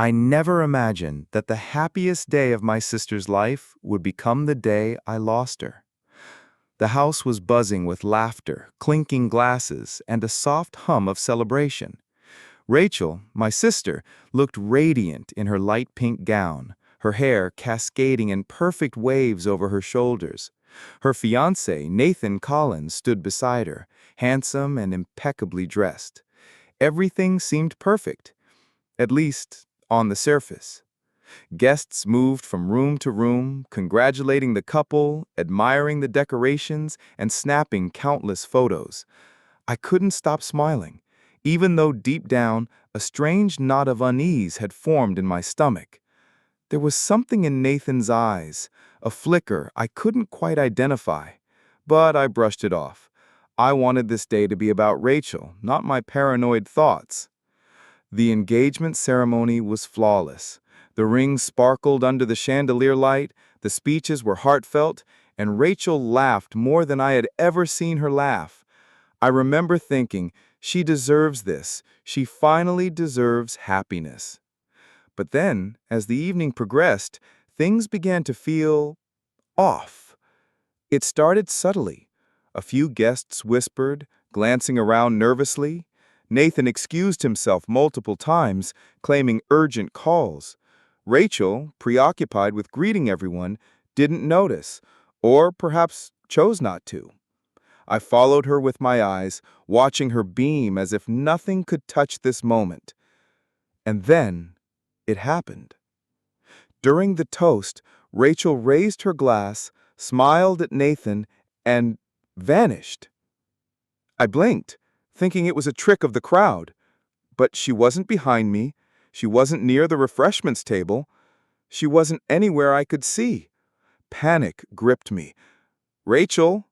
I never imagined that the happiest day of my sister's life would become the day I lost her. The house was buzzing with laughter, clinking glasses, and a soft hum of celebration. Rachel, my sister, looked radiant in her light pink gown, her hair cascading in perfect waves over her shoulders. Her fiancé, Nathan Collins, stood beside her, handsome and impeccably dressed. Everything seemed perfect, at least on the surface. Guests moved from room to room, congratulating the couple, admiring the decorations, and snapping countless photos. I couldn't stop smiling, even though deep down, a strange knot of unease had formed in my stomach. There was something in Nathan's eyes, a flicker I couldn't quite identify, but I brushed it off. I wanted this day to be about Rachel, not my paranoid thoughts. The engagement ceremony was flawless. The rings sparkled under the chandelier light, the speeches were heartfelt, and Rachel laughed more than I had ever seen her laugh. I remember thinking, she deserves this. She finally deserves happiness. But then, as the evening progressed, things began to feel off. It started subtly. A few guests whispered, glancing around nervously. Nathan excused himself multiple times, claiming urgent calls. Rachel, preoccupied with greeting everyone, didn't notice, or perhaps chose not to. I followed her with my eyes, watching her beam as if nothing could touch this moment. And then it happened. During the toast, Rachel raised her glass, smiled at Nathan, and vanished. I blinked, thinking it was a trick of the crowd. But she wasn't behind me. She wasn't near the refreshments table. She wasn't anywhere I could see. Panic gripped me. "Rachel!"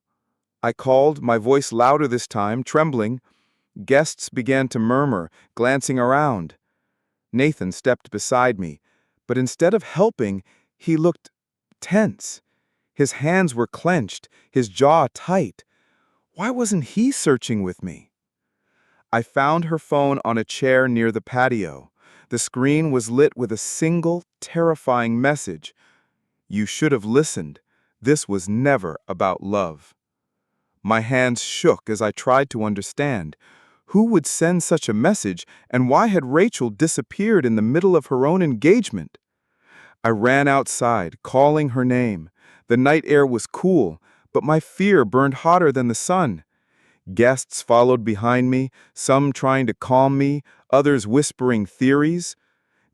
I called, my voice louder this time, trembling. Guests began to murmur, glancing around. Nathan stepped beside me, but instead of helping, he looked tense. His hands were clenched, his jaw tight. Why wasn't he searching with me? I found her phone on a chair near the patio. The screen was lit with a single, terrifying message. "You should have listened. This was never about love." My hands shook as I tried to understand. Who would send such a message, and why had Rachel disappeared in the middle of her own engagement? I ran outside, calling her name. The night air was cool, but my fear burned hotter than the sun. Guests followed behind me, some trying to calm me, others whispering theories.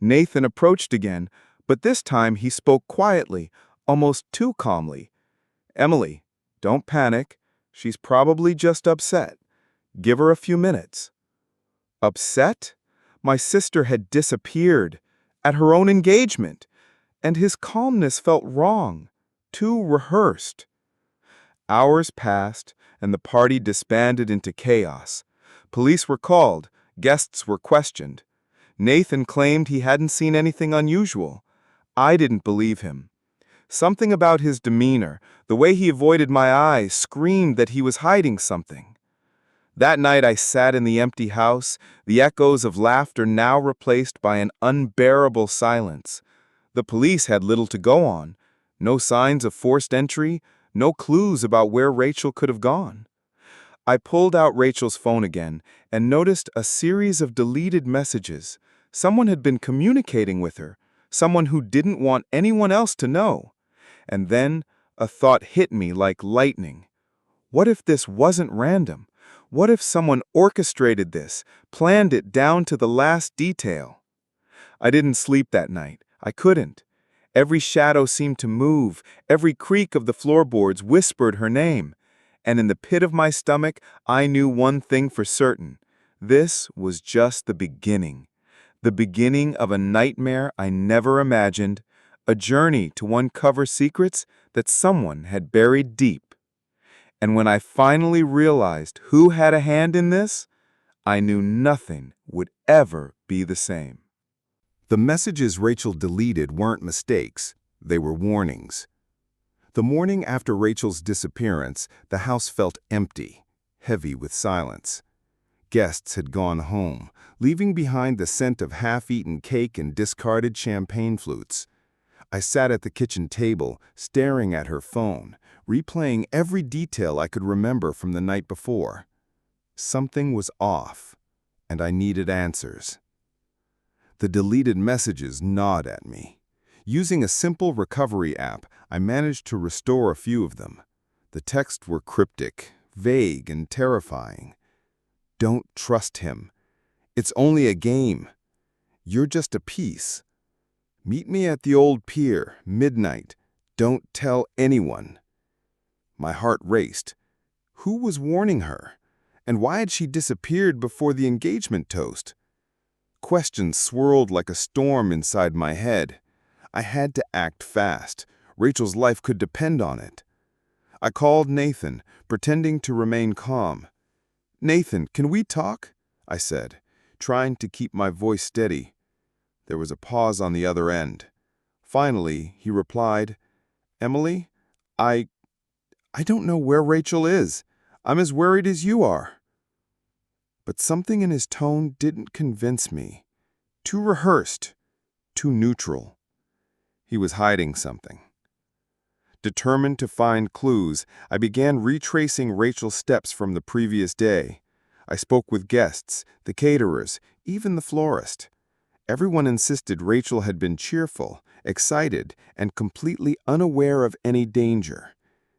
Nathan approached again, but this time he spoke quietly, almost too calmly. "Emily, don't panic. She's probably just upset. Give her a few minutes." Upset? My sister had disappeared at her own engagement, and his calmness felt wrong, too rehearsed. Hours passed, and the party disbanded into chaos. Police were called, guests were questioned. Nathan claimed he hadn't seen anything unusual. I didn't believe him. Something about his demeanor, the way he avoided my eyes, screamed that he was hiding something. That night I sat in the empty house, the echoes of laughter now replaced by an unbearable silence. The police had little to go on. No signs of forced entry, no clues about where Rachel could have gone. I pulled out Rachel's phone again and noticed a series of deleted messages. Someone had been communicating with her, someone who didn't want anyone else to know. And then a thought hit me like lightning. What if this wasn't random? What if someone orchestrated this, planned it down to the last detail? I didn't sleep that night. I couldn't. Every shadow seemed to move, every creak of the floorboards whispered her name. And in the pit of my stomach, I knew one thing for certain. This was just the beginning. The beginning of a nightmare I never imagined, a journey to uncover secrets that someone had buried deep. And when I finally realized who had a hand in this, I knew nothing would ever be the same. The messages Rachel deleted weren't mistakes, they were warnings. The morning after Rachel's disappearance, the house felt empty, heavy with silence. Guests had gone home, leaving behind the scent of half-eaten cake and discarded champagne flutes. I sat at the kitchen table, staring at her phone, replaying every detail I could remember from the night before. Something was off, and I needed answers. The deleted messages gnawed at me. Using a simple recovery app, I managed to restore a few of them. The texts were cryptic, vague, and terrifying. Don't trust him. It's only a game. You're just a piece. Meet me at the old pier, midnight. Don't tell anyone. My heart raced. Who was warning her? And why had she disappeared before the engagement toast? Questions swirled like a storm inside my head. I had to act fast. Rachel's life could depend on it. I called Nathan, pretending to remain calm. "Nathan, can we talk?" I said, trying to keep my voice steady. There was a pause on the other end. Finally, he replied, "Emily, I don't know where Rachel is. I'm as worried as you are." But something in his tone didn't convince me. Too rehearsed, too neutral. He was hiding something. Determined to find clues, I began retracing Rachel's steps from the previous day. I spoke with guests, the caterers, even the florist. Everyone insisted Rachel had been cheerful, excited, and completely unaware of any danger.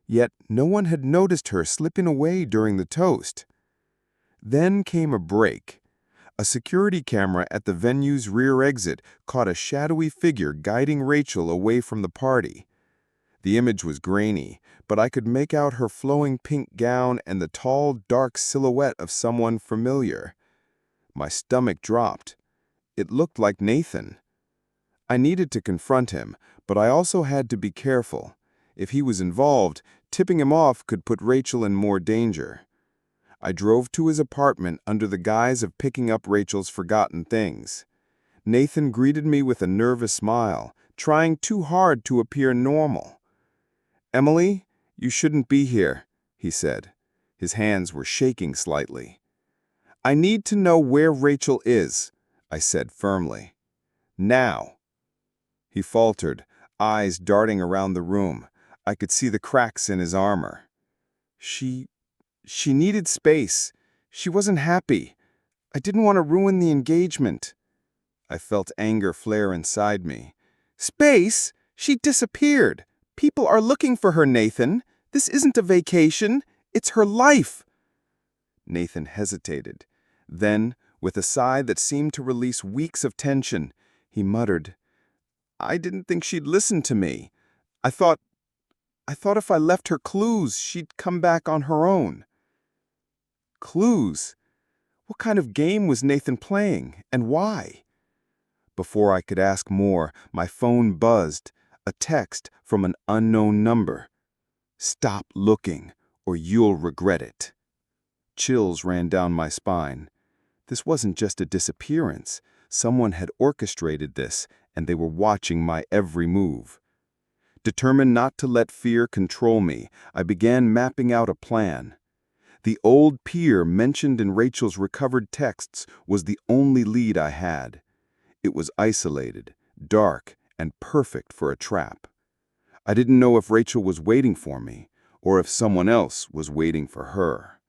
Yet no one had noticed her slipping away during the toast. Then came a break. A security camera at the venue's rear exit caught a shadowy figure guiding Rachel away from the party. The image was grainy, but I could make out her flowing pink gown and the tall, dark silhouette of someone familiar. My stomach dropped. It looked like Nathan. I needed to confront him, but I also had to be careful. If he was involved, tipping him off could put Rachel in more danger. I drove to his apartment under the guise of picking up Rachel's forgotten things. Nathan greeted me with a nervous smile, trying too hard to appear normal. "Emily, you shouldn't be here," he said. His hands were shaking slightly. "I need to know where Rachel is," I said firmly. "Now." He faltered, eyes darting around the room. I could see the cracks in his armor. She needed space. She wasn't happy. I didn't want to ruin the engagement." I felt anger flare inside me. "Space? She disappeared. People are looking for her, Nathan. This isn't a vacation. It's her life." Nathan hesitated. Then, with a sigh that seemed to release weeks of tension, he muttered, "I didn't think she'd listen to me. I thought if I left her clues, she'd come back on her own." Clues? What kind of game was Nathan playing, and why? Before I could ask more, my phone buzzed, a text from an unknown number. "Stop looking, or you'll regret it." Chills ran down my spine. This wasn't just a disappearance. Someone had orchestrated this, and they were watching my every move. Determined not to let fear control me, I began mapping out a plan. The old pier mentioned in Rachel's recovered texts was the only lead I had. It was isolated, dark, and perfect for a trap. I didn't know if Rachel was waiting for me, or if someone else was waiting for her.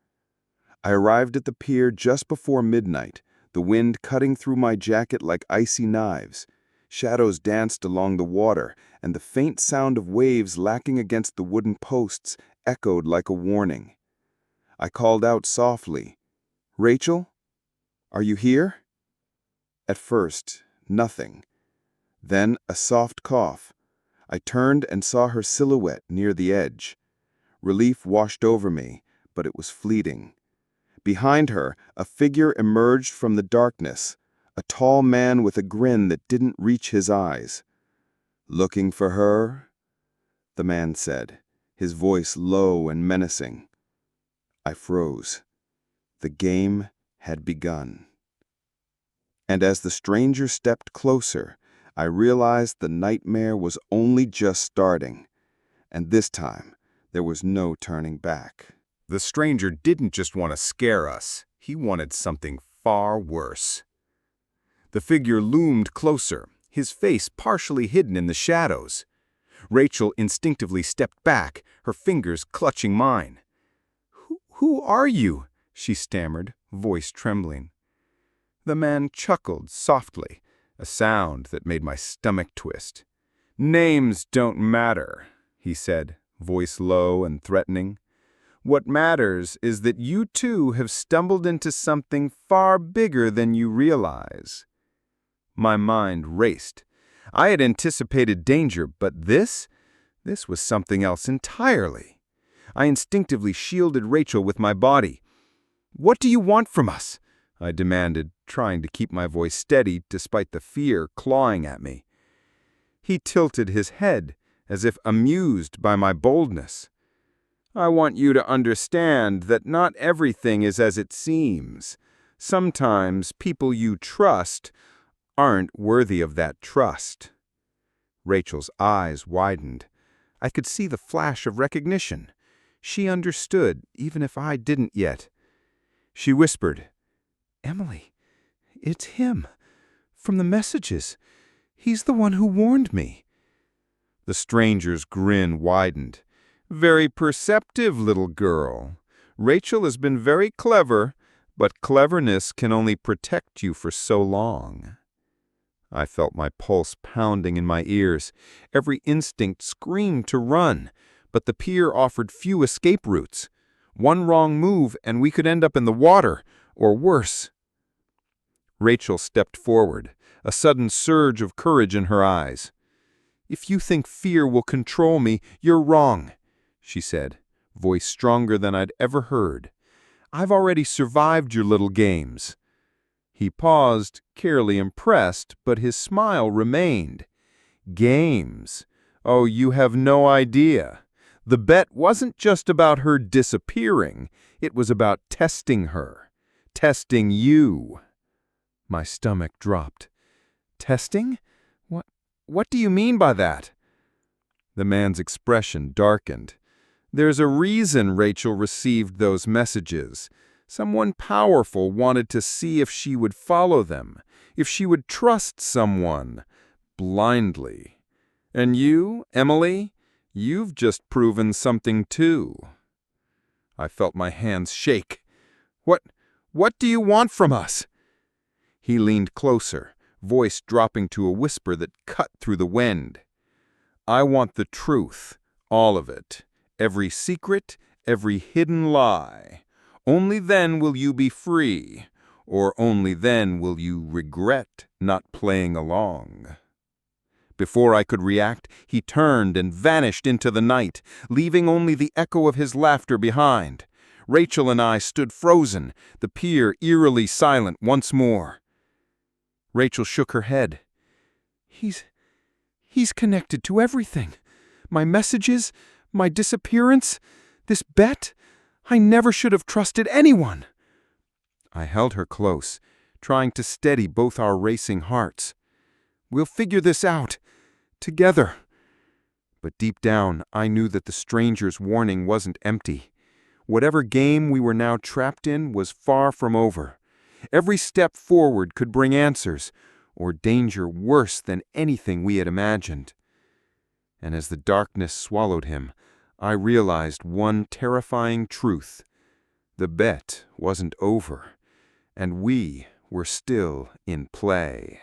I arrived at the pier just before midnight, the wind cutting through my jacket like icy knives. Shadows danced along the water, and the faint sound of waves lacking against the wooden posts echoed like a warning. I called out softly, "Rachel? Are you here?" At first, nothing. Then a soft cough. I turned and saw her silhouette near the edge. Relief washed over me, but it was fleeting. Behind her, a figure emerged from the darkness, a tall man with a grin that didn't reach his eyes. "Looking for her?" the man said, his voice low and menacing. I froze. The game had begun. And as the stranger stepped closer, I realized the nightmare was only just starting. And this time, there was no turning back. The stranger didn't just want to scare us. He wanted something far worse. The figure loomed closer, his face partially hidden in the shadows. Rachel instinctively stepped back, her fingers clutching mine. Who are you?" she stammered, voice trembling. The man chuckled softly, a sound that made my stomach twist. "Names don't matter," he said, voice low and threatening. "What matters is that you two have stumbled into something far bigger than you realize." My mind raced. I had anticipated danger, but this was something else entirely. I instinctively shielded Rachel with my body. "What do you want from us?" I demanded, trying to keep my voice steady despite the fear clawing at me. He tilted his head, as if amused by my boldness. "I want you to understand that not everything is as it seems. Sometimes people you trust aren't worthy of that trust." Rachel's eyes widened. I could see the flash of recognition. She understood, even if I didn't yet. She whispered, "Emily, it's him. From the messages. He's the one who warned me." The stranger's grin widened. "Very perceptive, little girl. Rachel has been very clever, but cleverness can only protect you for so long." I felt my pulse pounding in my ears. Every instinct screamed to run, but the pier offered few escape routes. One wrong move and we could end up in the water, or worse. Rachel stepped forward, a sudden surge of courage in her eyes. "If you think fear will control me, you're wrong," she said, voice stronger than I'd ever heard. "I've already survived your little games." He paused, clearly impressed, but his smile remained. "Games? Oh, you have no idea. The bet wasn't just about her disappearing. It was about testing her. Testing you." My stomach dropped. "Testing? What do you mean by that?" The man's expression darkened. "There's a reason Rachel received those messages. Someone powerful wanted to see if she would follow them, if she would trust someone blindly. And you, Emily, you've just proven something too." I felt my hands shake. What do you want from us?" He leaned closer, voice dropping to a whisper that cut through the wind. "I want the truth, all of it, every secret, every hidden lie. Only then will you be free, or only then will you regret not playing along." Before I could react, he turned and vanished into the night, leaving only the echo of his laughter behind. Rachel and I stood frozen, the pier eerily silent once more. Rachel shook her head. He's connected to everything. My messages, my disappearance, this bet. I never should have trusted anyone." I held her close, trying to steady both our racing hearts. "We'll figure this out. Together." But deep down, I knew that the stranger's warning wasn't empty. Whatever game we were now trapped in was far from over. Every step forward could bring answers, or danger worse than anything we had imagined. And as the darkness swallowed him, I realized one terrifying truth. The bet wasn't over, and we were still in play.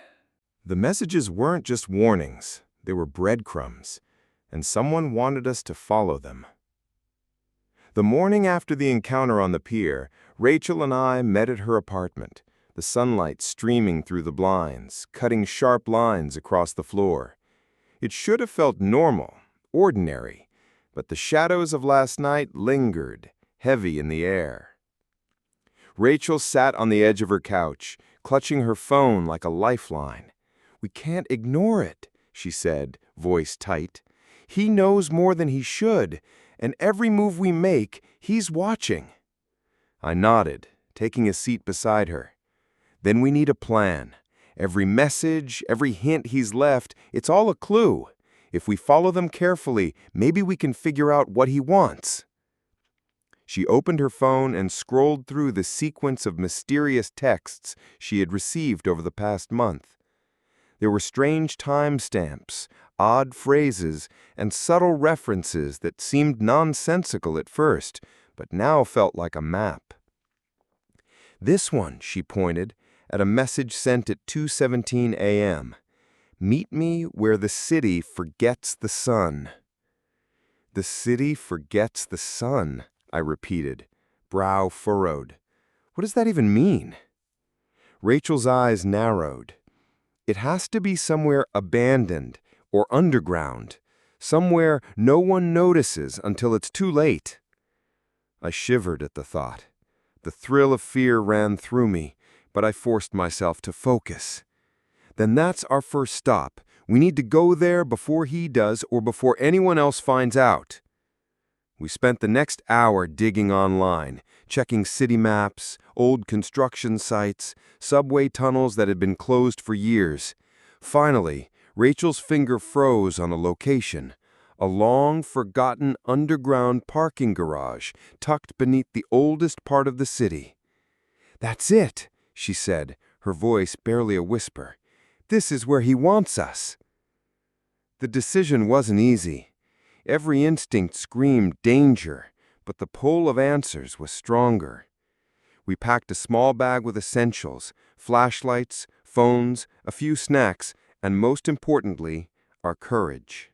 The messages weren't just warnings, they were breadcrumbs, and someone wanted us to follow them. The morning after the encounter on the pier, Rachel and I met at her apartment, the sunlight streaming through the blinds, cutting sharp lines across the floor. It should have felt normal, ordinary, but the shadows of last night lingered, heavy in the air. Rachel sat on the edge of her couch, clutching her phone like a lifeline. "We can't ignore it," she said, voice tight. "He knows more than he should, and every move we make, he's watching." I nodded, taking a seat beside her. "Then we need a plan. Every message, every hint he's left, it's all a clue. If we follow them carefully, maybe we can figure out what he wants." She opened her phone and scrolled through the sequence of mysterious texts she had received over the past month. There were strange timestamps, odd phrases, and subtle references that seemed nonsensical at first, but now felt like a map. This one, she pointed, at a message sent at 2:17 a.m. Meet me where the city forgets the sun. The city forgets the sun, I repeated, brow furrowed. What does that even mean? Rachel's eyes narrowed. It has to be somewhere abandoned or underground, somewhere no one notices until it's too late. I shivered at the thought. The thrill of fear ran through me, but I forced myself to focus. Then that's our first stop. We need to go there before he does or before anyone else finds out. We spent the next hour digging online, checking city maps, old construction sites, subway tunnels that had been closed for years. Finally, Rachel's finger froze on a location, a long, forgotten underground parking garage tucked beneath the oldest part of the city. "That's it," she said, her voice barely a whisper. "This is where he wants us." The decision wasn't easy. Every instinct screamed danger, but the pull of answers was stronger. We packed a small bag with essentials, flashlights, phones, a few snacks, and most importantly, our courage.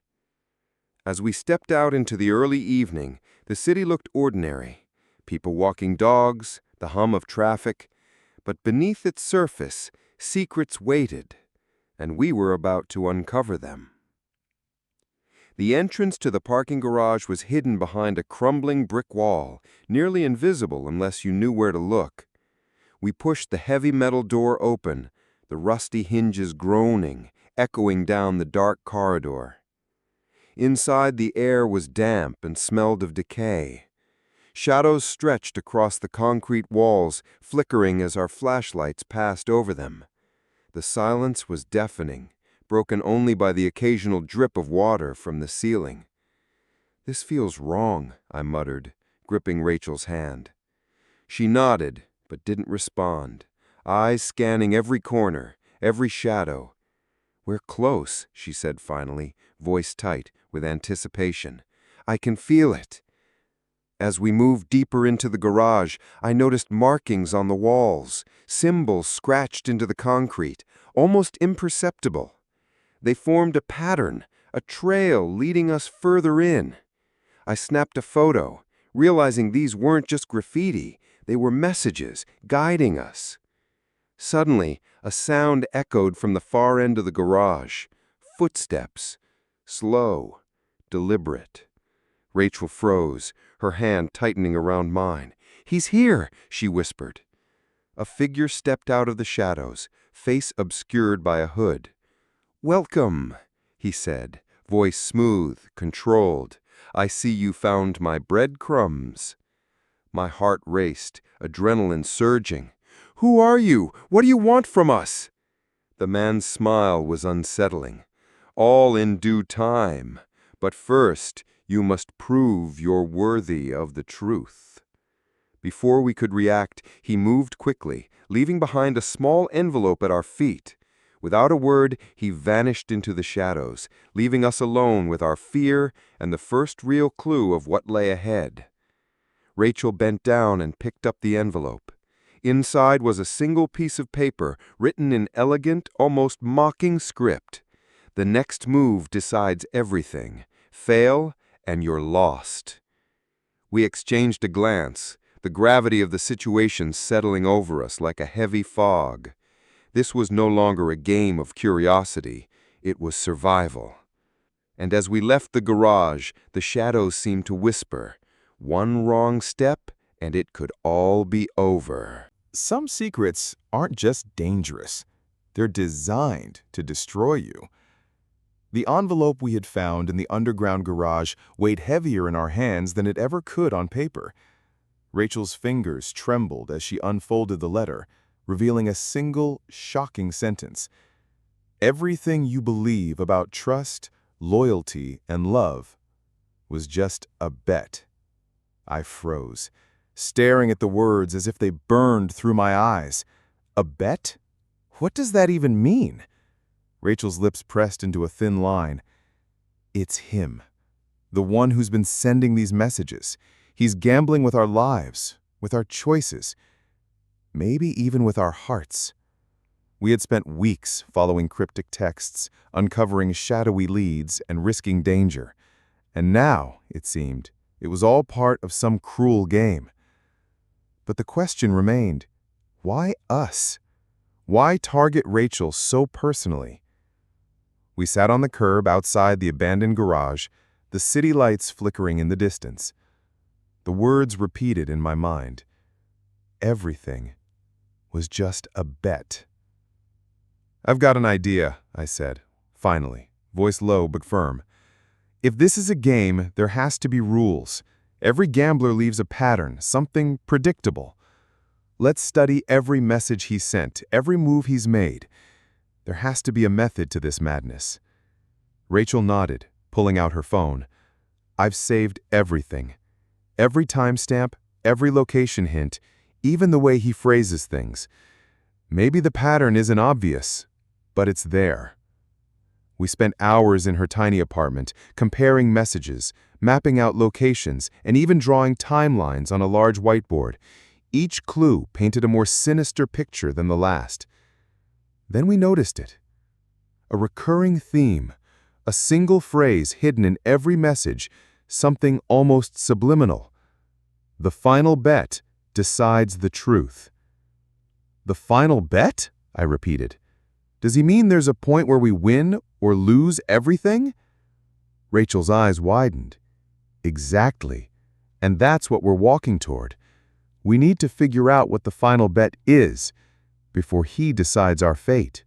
As we stepped out into the early evening, the city looked ordinary. People walking dogs, the hum of traffic, but beneath its surface, secrets waited, and we were about to uncover them. The entrance to the parking garage was hidden behind a crumbling brick wall, nearly invisible unless you knew where to look. We pushed the heavy metal door open, the rusty hinges groaning, echoing down the dark corridor. Inside, the air was damp and smelled of decay. Shadows stretched across the concrete walls, flickering as our flashlights passed over them. The silence was deafening, broken only by the occasional drip of water from the ceiling. "This feels wrong," I muttered, gripping Rachel's hand. She nodded, but didn't respond, eyes scanning every corner, every shadow. "We're close," she said finally, voice tight with anticipation. "I can feel it." As we moved deeper into the garage, I noticed markings on the walls, symbols scratched into the concrete, almost imperceptible. They formed a pattern, a trail leading us further in. I snapped a photo, realizing these weren't just graffiti, they were messages guiding us. Suddenly, a sound echoed from the far end of the garage. Footsteps. Slow, deliberate. Rachel froze, her hand tightening around mine. "He's here," she whispered. A figure stepped out of the shadows, face obscured by a hood. "Welcome," he said, voice smooth, controlled. "I see you found my breadcrumbs." My heart raced, adrenaline surging. "Who are you? What do you want from us?" The man's smile was unsettling. "All in due time. But first, you must prove you're worthy of the truth." Before we could react, he moved quickly, leaving behind a small envelope at our feet. Without a word, he vanished into the shadows, leaving us alone with our fear and the first real clue of what lay ahead. Rachel bent down and picked up the envelope. Inside was a single piece of paper, written in elegant, almost mocking script. "The next move decides everything. Fail, and you're lost." We exchanged a glance, the gravity of the situation settling over us like a heavy fog. This was no longer a game of curiosity, it was survival. And as we left the garage, the shadows seemed to whisper, one wrong step, and it could all be over. Some secrets aren't just dangerous. They're designed to destroy you. The envelope we had found in the underground garage weighed heavier in our hands than it ever could on paper. Rachel's fingers trembled as she unfolded the letter, revealing a single, shocking sentence. "Everything you believe about trust, loyalty, and love was just a bet." I froze, staring at the words as if they burned through my eyes. A bet? What does that even mean? Rachel's lips pressed into a thin line. It's him. The one who's been sending these messages. He's gambling with our lives, with our choices, maybe even with our hearts. We had spent weeks following cryptic texts, uncovering shadowy leads, and risking danger. And now, it seemed, it was all part of some cruel game. But the question remained, why us? Why target Rachel so personally? We sat on the curb outside the abandoned garage, the city lights flickering in the distance. The words repeated in my mind. Everything was just a bet. I've got an idea, I said, finally, voice low but firm. If this is a game, there has to be rules. Every gambler leaves a pattern, something predictable. Let's study every message he sent, every move he's made. There has to be a method to this madness. Rachel nodded, pulling out her phone. I've saved everything. Every timestamp, every location hint, even the way he phrases things. Maybe the pattern isn't obvious, but it's there. We spent hours in her tiny apartment, comparing messages, mapping out locations, and even drawing timelines on a large whiteboard. Each clue painted a more sinister picture than the last. Then we noticed it. A recurring theme, a single phrase hidden in every message, something almost subliminal. The final bet decides the truth. The final bet? I repeated. Does he mean there's a point where we win or lose everything? Rachel's eyes widened. Exactly. And that's what we're walking toward. We need to figure out what the final bet is before he decides our fate.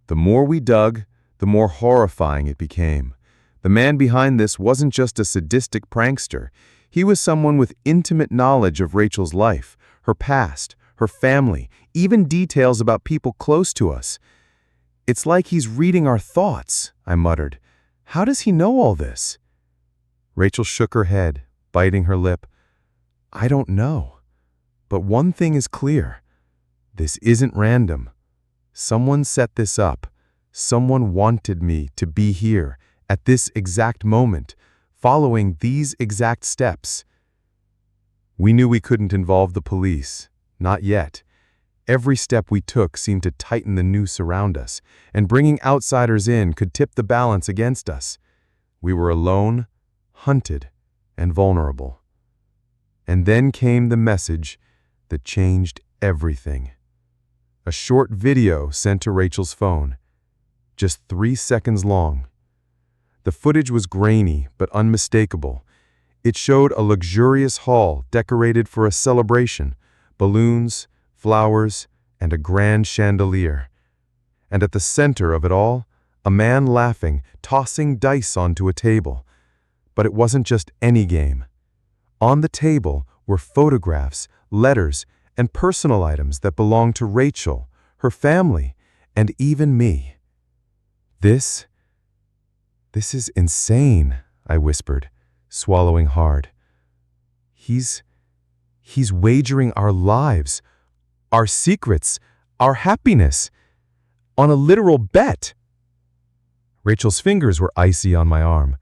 The more we dug, the more horrifying it became. The man behind this wasn't just a sadistic prankster. He was someone with intimate knowledge of Rachel's life, her past, her family, even details about people close to us. It's like he's reading our thoughts, I muttered. How does he know all this? Rachel shook her head, biting her lip. I don't know. But one thing is clear. This isn't random. Someone set this up. Someone wanted me to be here at this exact moment, following these exact steps. We knew we couldn't involve the police. Not yet. Every step we took seemed to tighten the noose around us, and bringing outsiders in could tip the balance against us. We were alone, hunted, and vulnerable. And then came the message that changed everything. A short video sent to Rachel's phone, just 3 seconds long. The footage was grainy but unmistakable. It showed a luxurious hall decorated for a celebration, balloons, flowers, and a grand chandelier. And at the center of it all, a man laughing, tossing dice onto a table. But it wasn't just any game. On the table were photographs, letters, and personal items that belonged to Rachel, her family, and even me. This is insane, I whispered, swallowing hard. He's wagering our lives, our secrets, our happiness, on a literal bet. Rachel's fingers were icy on my arm.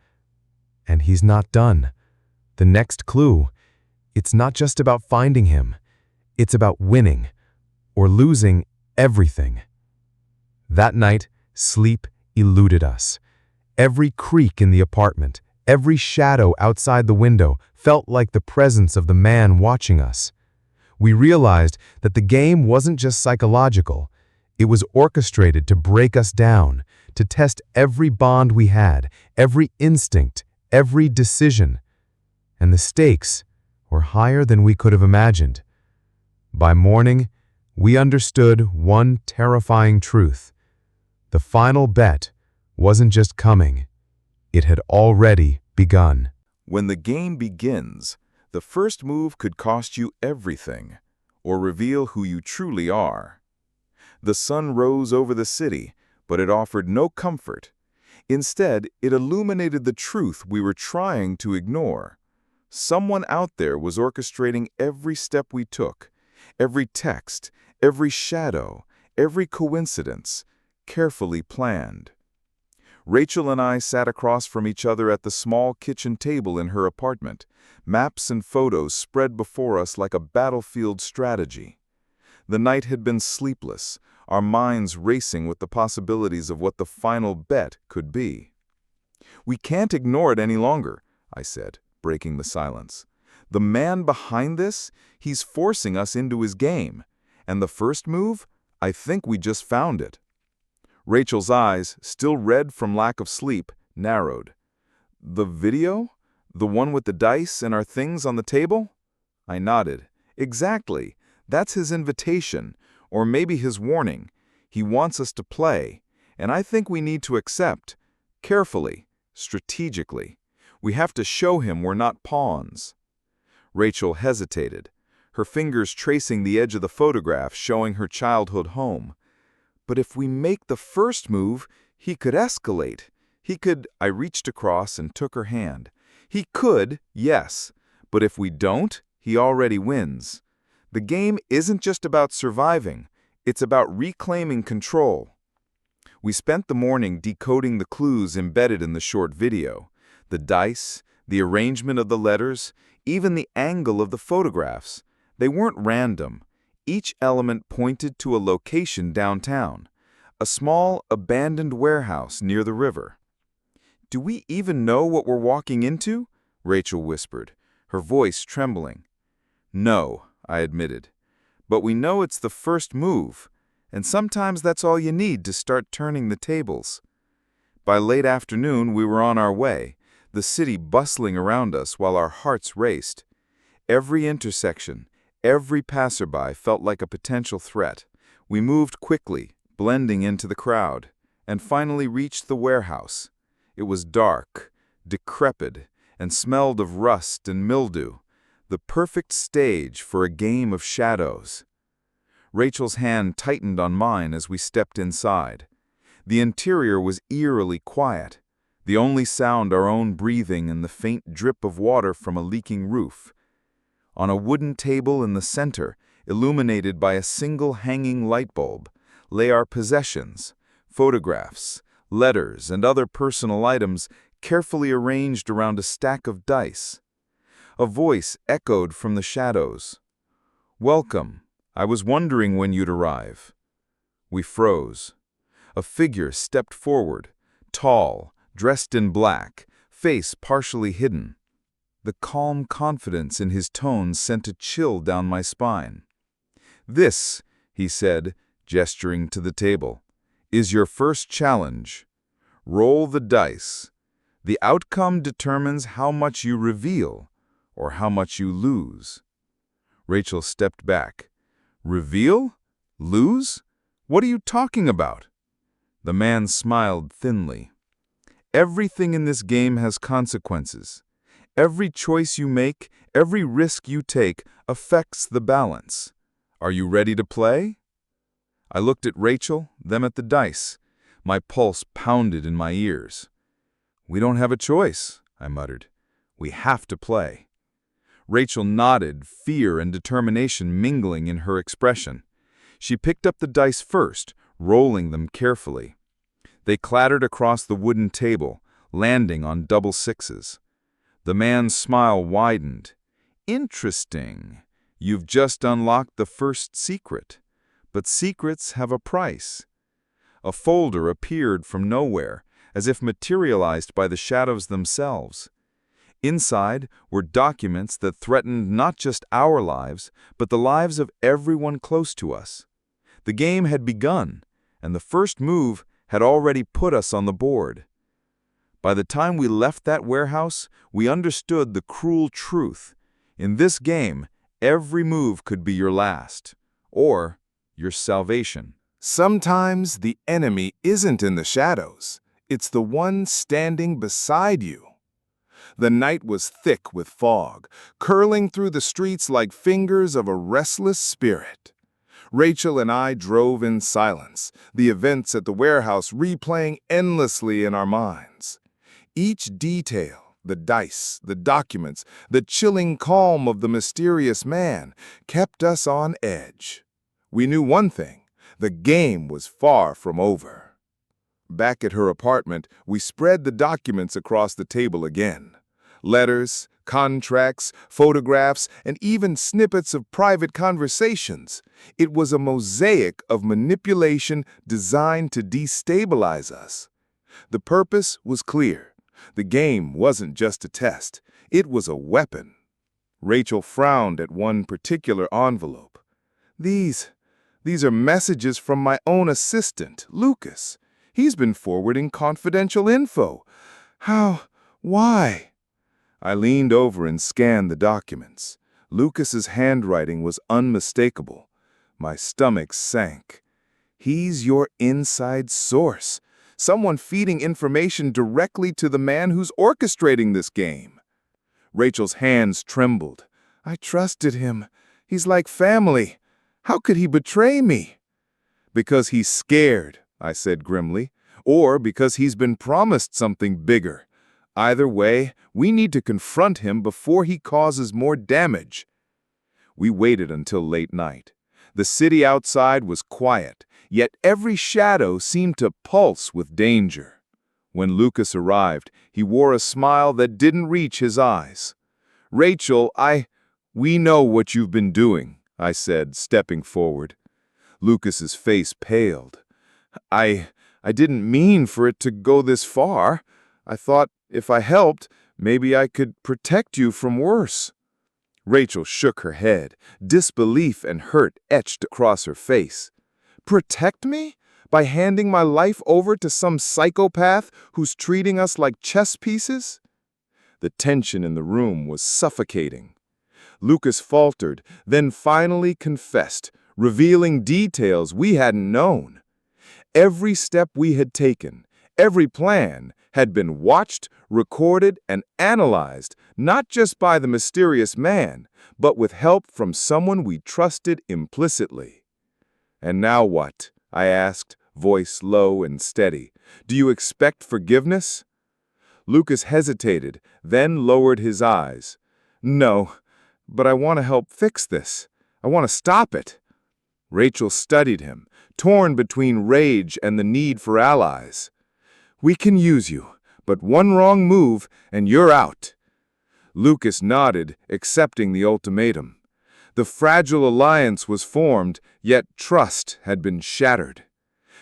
And he's not done. The next clue, it's not just about finding him. It's about winning, or losing everything. That night, sleep eluded us. Every creak in the apartment, every shadow outside the window felt like the presence of the man watching us. We realized that the game wasn't just psychological. It was orchestrated to break us down, to test every bond we had, every instinct, every decision. And the stakes were higher than we could have imagined. By morning, we understood one terrifying truth. The final bet wasn't just coming. It had already begun. When the game begins, the first move could cost you everything, or reveal who you truly are. The sun rose over the city, but it offered no comfort. Instead, it illuminated the truth we were trying to ignore. Someone out there was orchestrating every step we took, every text, every shadow, every coincidence, carefully planned. Rachel and I sat across from each other at the small kitchen table in her apartment, maps and photos spread before us like a battlefield strategy. The night had been sleepless, our minds racing with the possibilities of what the final bet could be. "We can't ignore it any longer," I said, breaking the silence. "The man behind this, he's forcing us into his game. And the first move? I think we just found it." Rachel's eyes, still red from lack of sleep, narrowed. "The video? The one with the dice and our things on the table?" I nodded. "Exactly. That's his invitation, or maybe his warning. He wants us to play, and I think we need to accept. Carefully, strategically. We have to show him we're not pawns." Rachel hesitated, her fingers tracing the edge of the photograph showing her childhood home. "But if we make the first move, he could escalate. He could—" I reached across and took her hand. "He could, yes. But if we don't, he already wins. The game isn't just about surviving. It's about reclaiming control." We spent the morning decoding the clues embedded in the short video. The dice, the arrangement of the letters, even the angle of the photographs. They weren't random. Each element pointed to a location downtown, a small, abandoned warehouse near the river. "Do we even know what we're walking into?" Rachel whispered, her voice trembling. "No," I admitted. "But we know it's the first move, and sometimes that's all you need to start turning the tables." By late afternoon, we were on our way, the city bustling around us while our hearts raced. Every intersection, every passerby felt like a potential threat. We moved quickly, blending into the crowd, and finally reached the warehouse. It was dark, decrepit, and smelled of rust and mildew, the perfect stage for a game of shadows. Rachel's hand tightened on mine as we stepped inside. The interior was eerily quiet, the only sound our own breathing and the faint drip of water from a leaking roof. On a wooden table in the center, illuminated by a single hanging light bulb, lay our possessions, photographs, letters, and other personal items carefully arranged around a stack of dice. A voice echoed from the shadows. "Welcome. I was wondering when you'd arrive." We froze. A figure stepped forward, tall, dressed in black, face partially hidden. The calm confidence in his tone sent a chill down my spine. "This," he said, gesturing to the table, "is your first challenge. Roll the dice. The outcome determines how much you reveal or how much you lose." Rachel stepped back. "Reveal? Lose? What are you talking about?" The man smiled thinly. "Everything in this game has consequences. Every choice you make, every risk you take, affects the balance. Are you ready to play?" I looked at Rachel, then at the dice. My pulse pounded in my ears. "We don't have a choice," I muttered. "We have to play." Rachel nodded, fear and determination mingling in her expression. She picked up the dice first, rolling them carefully. They clattered across the wooden table, landing on double sixes. The man's smile widened. "Interesting. You've just unlocked the first secret. But secrets have a price." A folder appeared from nowhere, as if materialized by the shadows themselves. Inside were documents that threatened not just our lives, but the lives of everyone close to us. The game had begun, and the first move had already put us on the board. By the time we left that warehouse, we understood the cruel truth. In this game, every move could be your last, or your salvation. Sometimes the enemy isn't in the shadows. It's the one standing beside you. The night was thick with fog, curling through the streets like fingers of a restless spirit. Rachel and I drove in silence, the events at the warehouse replaying endlessly in our minds. Each detail, The dice, the documents, the chilling calm of the mysterious man kept us on edge. We knew one thing: the game was far from over. Back at her apartment, we spread the documents across the table again. Letters, contracts, photographs, and even snippets of private conversations. It was a mosaic of manipulation designed to destabilize us. The purpose was clear. The game wasn't just a test. It was a weapon. Rachel frowned at one particular envelope. These are messages from my own assistant, Lucas. He's been forwarding confidential info. How? Why? I leaned over and scanned the documents. Lucas's handwriting was unmistakable. My stomach sank. He's your inside source. Someone feeding information directly to the man who's orchestrating this game. Rachel's hands trembled. I trusted him. He's like family. How could he betray me? Because he's scared, I said grimly, or because he's been promised something bigger. Either way, we need to confront him before he causes more damage. We waited until late night. The city outside was quiet, yet every shadow seemed to pulse with danger. When Lucas arrived, he wore a smile that didn't reach his eyes. Rachel, we know what you've been doing, I said, stepping forward. Lucas's face paled. I didn't mean for it to go this far. I thought if I helped, maybe I could protect you from worse. Rachel shook her head, disbelief and hurt etched across her face. Protect me? By handing my life over to some psychopath who's treating us like chess pieces? The tension in the room was suffocating. Lucas faltered, then finally confessed, revealing details we hadn't known. Every step we had taken, every plan, had been watched, recorded, and analyzed, not just by the mysterious man, but with help from someone we trusted implicitly. And now what? I asked, voice low and steady. Do you expect forgiveness? Lucas hesitated, then lowered his eyes. No, but I want to help fix this. I want to stop it. Rachel studied him, torn between rage and the need for allies. We can use you, but one wrong move and you're out. Lucas nodded, accepting the ultimatum. The fragile alliance was formed, yet trust had been shattered.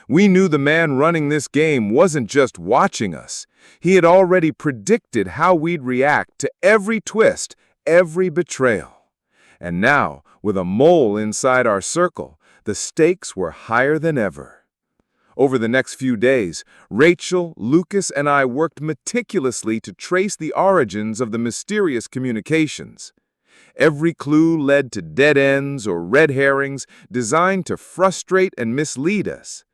We knew the man running this game wasn't just watching us. He had already predicted how we'd react to every twist, every betrayal. And now, with a mole inside our circle, the stakes were higher than ever. Over the next few days, Rachel, Lucas, and I worked meticulously to trace the origins of the mysterious communications. Every clue led to dead ends or red herrings designed to frustrate and mislead us.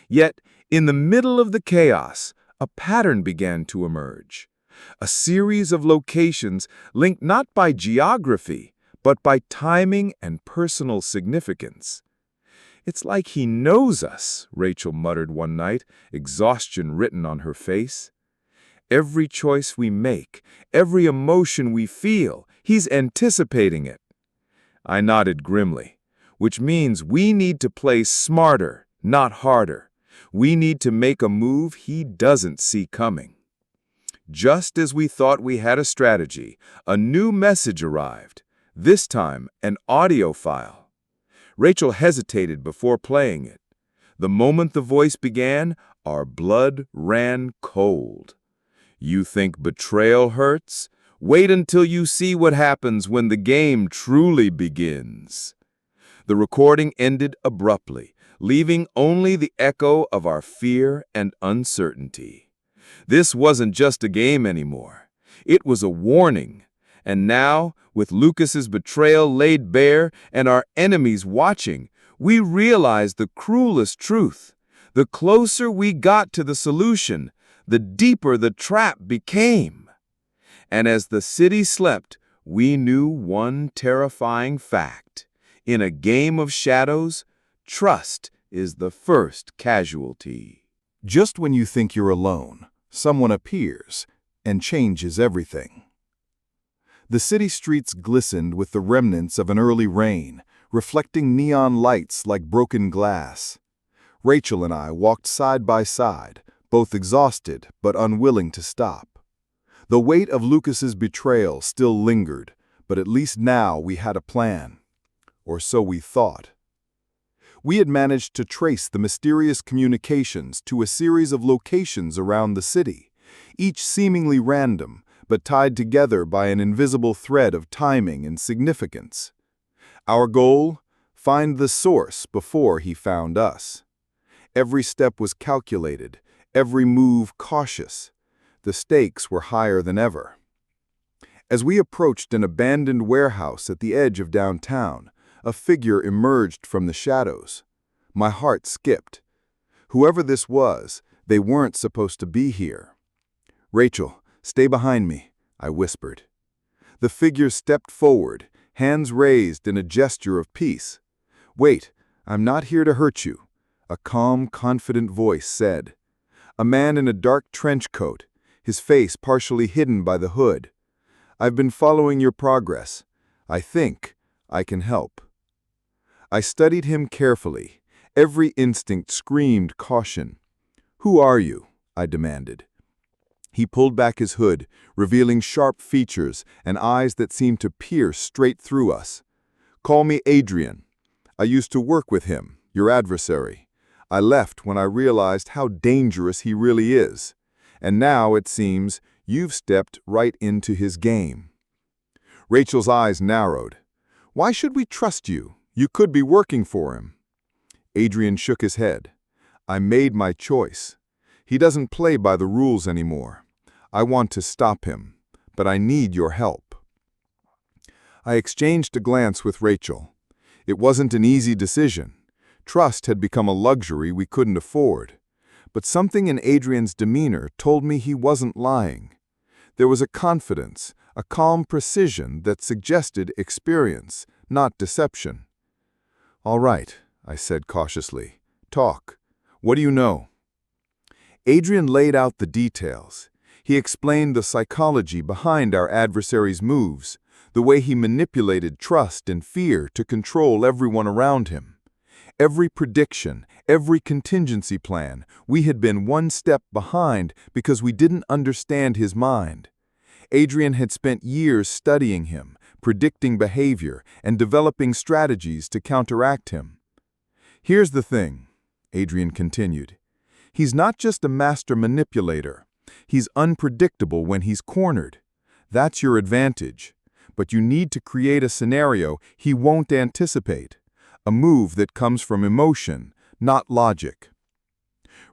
Yet, in the middle of the chaos, a pattern began to emerge. A series of locations linked not by geography, but by timing and personal significance. It's like he knows us, Rachel muttered one night, exhaustion written on her face. Every choice we make, every emotion we feel, he's anticipating it. I nodded grimly, which means we need to play smarter, not harder. We need to make a move he doesn't see coming. Just as we thought we had a strategy, a new message arrived, this time an audio file. Rachel hesitated before playing it. The moment the voice began, our blood ran cold. You think betrayal hurts? Wait until you see what happens when the game truly begins. The recording ended abruptly, leaving only the echo of our fear and uncertainty. This wasn't just a game anymore. It was a warning. And now, with Lucas's betrayal laid bare and our enemies watching, we realized the cruelest truth. The closer we got to the solution, the deeper the trap became. And as the city slept, we knew one terrifying fact. In a game of shadows, trust is the first casualty. Just when you think you're alone, someone appears, and change is everything. The city streets glistened with the remnants of an early rain, reflecting neon lights like broken glass. Rachel and I walked side by side, both exhausted but unwilling to stop. The weight of Lucas's betrayal still lingered, but at least now we had a plan. Or so we thought. We had managed to trace the mysterious communications to a series of locations around the city, each seemingly random, but tied together by an invisible thread of timing and significance. Our goal? Find the source before he found us. Every step was calculated, every move cautious. The stakes were higher than ever. As we approached an abandoned warehouse at the edge of downtown, a figure emerged from the shadows. My heart skipped. Whoever this was, they weren't supposed to be here. "Rachel, stay behind me," I whispered. The figure stepped forward, hands raised in a gesture of peace. "Wait, I'm not here to hurt you," a calm, confident voice said. A man in a dark trench coat, his face partially hidden by the hood. "I've been following your progress. I think I can help." I studied him carefully. Every instinct screamed caution. "Who are you?" I demanded. He pulled back his hood, revealing sharp features and eyes that seemed to pierce straight through us. "Call me Adrian. I used to work with him, your adversary. I left when I realized how dangerous he really is. And now, it seems, you've stepped right into his game." Rachel's eyes narrowed. "Why should we trust you? You could be working for him." Adrian shook his head. "I made my choice. He doesn't play by the rules anymore. I want to stop him, but I need your help." I exchanged a glance with Rachel. It wasn't an easy decision. Trust had become a luxury we couldn't afford. But something in Adrian's demeanor told me he wasn't lying. There was a confidence, a calm precision that suggested experience, not deception. "All right," I said cautiously. "Talk. What do you know?" Adrian laid out the details. He explained the psychology behind our adversary's moves, the way he manipulated trust and fear to control everyone around him. Every prediction, every contingency plan, we had been one step behind because we didn't understand his mind. Adrian had spent years studying him, predicting behavior, and developing strategies to counteract him. "Here's the thing," Adrian continued. "He's not just a master manipulator. He's unpredictable when he's cornered. That's your advantage. But you need to create a scenario he won't anticipate. A move that comes from emotion, not logic."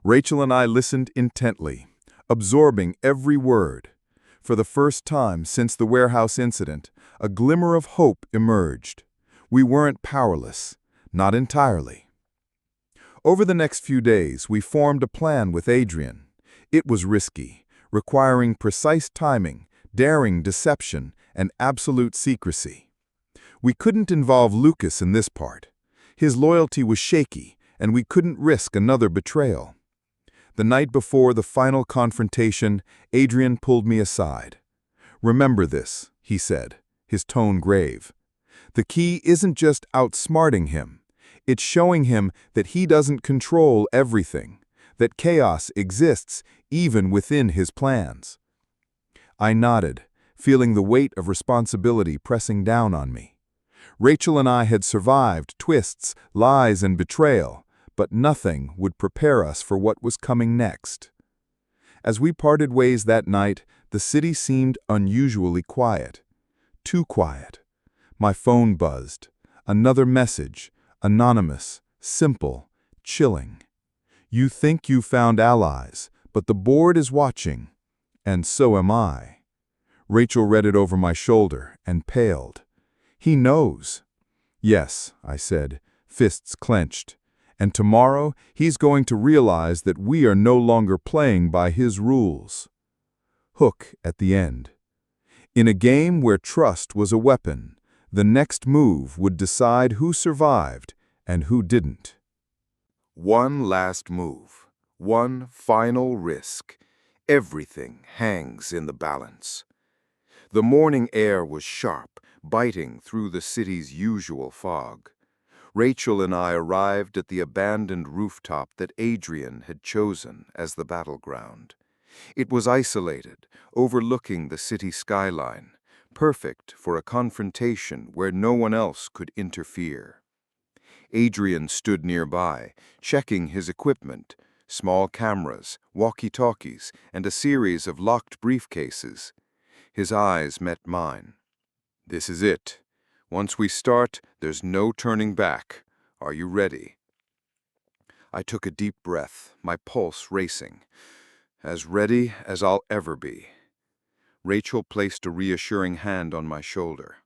Rachel and I listened intently, absorbing every word. For the first time since the warehouse incident, a glimmer of hope emerged. We weren't powerless, not entirely. Over the next few days, we formed a plan with Adrian. It was risky, requiring precise timing, daring deception, and absolute secrecy. We couldn't involve Lucas in this part. His loyalty was shaky, and we couldn't risk another betrayal. The night before the final confrontation, Adrian pulled me aside. "Remember this," he said, his tone grave. "The key isn't just outsmarting him. It's showing him that he doesn't control everything, that chaos exists even within his plans." I nodded, feeling the weight of responsibility pressing down on me. Rachel and I had survived twists, lies, and betrayal, but nothing would prepare us for what was coming next. As we parted ways that night, the city seemed unusually quiet. Too quiet. My phone buzzed. Another message, anonymous, simple, chilling. "You think you found allies, but the board is watching, and so am I." Rachel read it over my shoulder and paled. "He knows." "Yes," I said, fists clenched. "And tomorrow he's going to realize that we are no longer playing by his rules." Hook at the end. In a game where trust was a weapon, the next move would decide who survived and who didn't. One last move, one final risk, Everything hangs in the balance. The morning air was sharp, biting through the city's usual fog. Rachel and I arrived at the abandoned rooftop that Adrian had chosen as the battleground. It was isolated, overlooking the city skyline, perfect for a confrontation where no one else could interfere. Adrian stood nearby, checking his equipment, small cameras, walkie-talkies, and a series of locked briefcases. His eyes met mine. "This is it. Once we start, there's no turning back. Are you ready?" I took a deep breath, my pulse racing. As ready as I'll ever be. Rachel placed a reassuring hand on my shoulder.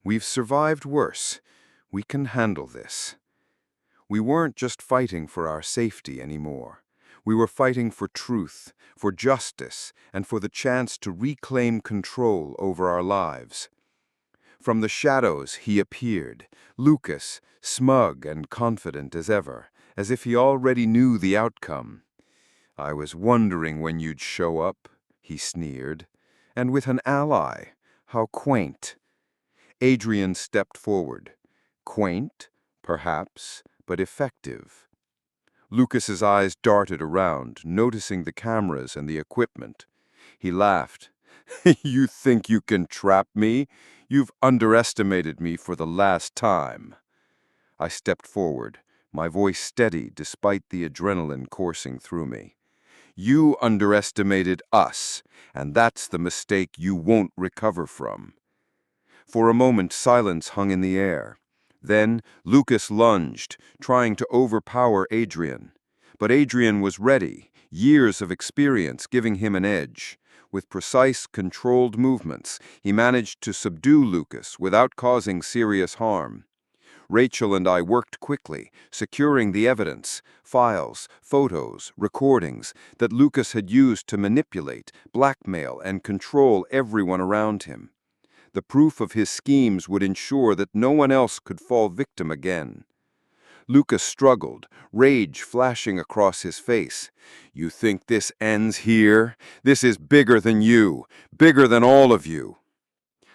"We've survived worse. We can handle this." We weren't just fighting for our safety anymore. We were fighting for truth, for justice, and for the chance to reclaim control over our lives. From the shadows he appeared, Lucas, smug and confident as ever, as if he already knew the outcome. "I was wondering when you'd show up," he sneered. "And with an ally. How quaint." Adrian stepped forward. Quaint, perhaps, but effective. Lucas's eyes darted around, noticing the cameras and the equipment. He laughed. "You think you can trap me? You've underestimated me for the last time." I stepped forward, my voice steady despite the adrenaline coursing through me. "You underestimated us, and that's the mistake you won't recover from." For a moment, silence hung in the air. Then Lucas lunged, trying to overpower Adrian. But Adrian was ready, years of experience giving him an edge. With precise, controlled movements, he managed to subdue Lucas without causing serious harm. Rachel and I worked quickly, securing the evidence, files, photos, recordings that Lucas had used to manipulate, blackmail, and control everyone around him. The proof of his schemes would ensure that no one else could fall victim again. Lucas struggled, rage flashing across his face. "You think this ends here? This is bigger than you, bigger than all of you."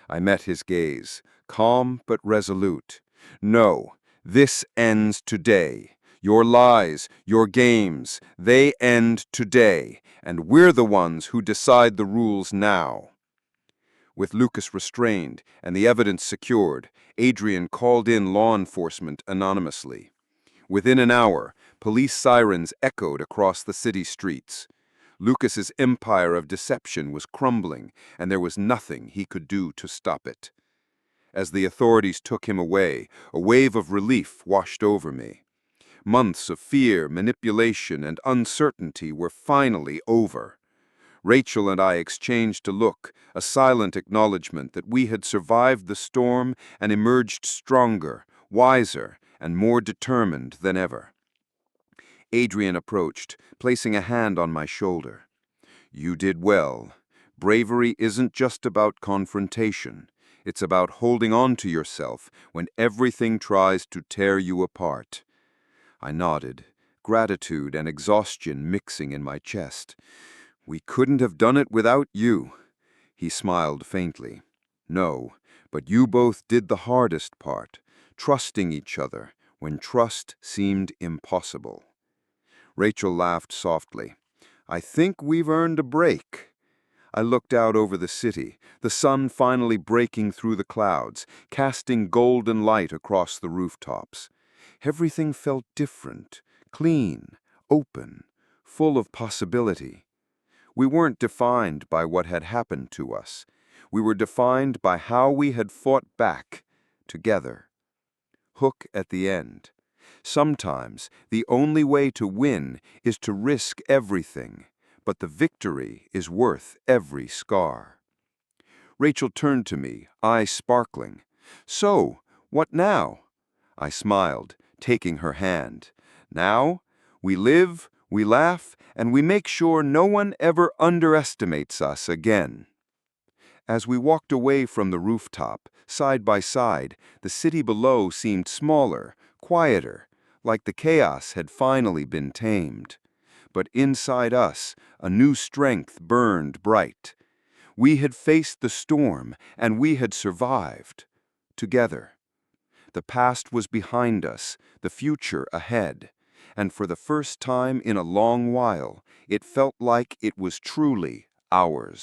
I met his gaze, calm but resolute. "No, this ends today. Your lies, your games, they end today, and we're the ones who decide the rules now." With Lucas restrained and the evidence secured, Adrian called in law enforcement anonymously. Within an hour, police sirens echoed across the city streets. Lucas's empire of deception was crumbling, and there was nothing he could do to stop it. As the authorities took him away, a wave of relief washed over me. Months of fear, manipulation, and uncertainty were finally over. Rachel and I exchanged a look, a silent acknowledgement that we had survived the storm and emerged stronger, wiser, and more determined than ever. Adrian approached, placing a hand on my shoulder. "You did well. Bravery isn't just about confrontation. It's about holding on to yourself when everything tries to tear you apart." I nodded, gratitude and exhaustion mixing in my chest. "We couldn't have done it without you." He smiled faintly. "No, but you both did the hardest part, trusting each other when trust seemed impossible." Rachel laughed softly. "I think we've earned a break." I looked out over the city, the sun finally breaking through the clouds, casting golden light across the rooftops. Everything felt different, clean, open, full of possibility. We weren't defined by what had happened to us. We were defined by how we had fought back, together. Hook at the end. Sometimes the only way to win is to risk everything, but the victory is worth every scar. Rachel turned to me, eyes sparkling. "So, what now?" I smiled, taking her hand. "Now, we live, we laugh, and we make sure no one ever underestimates us again." As we walked away from the rooftop, side by side, the city below seemed smaller, quieter, like the chaos had finally been tamed. but inside us, a new strength burned bright. We had faced the storm, and we had survived. Together. The past was behind us, the future ahead. And for the first time in a long while, it felt like it was truly ours.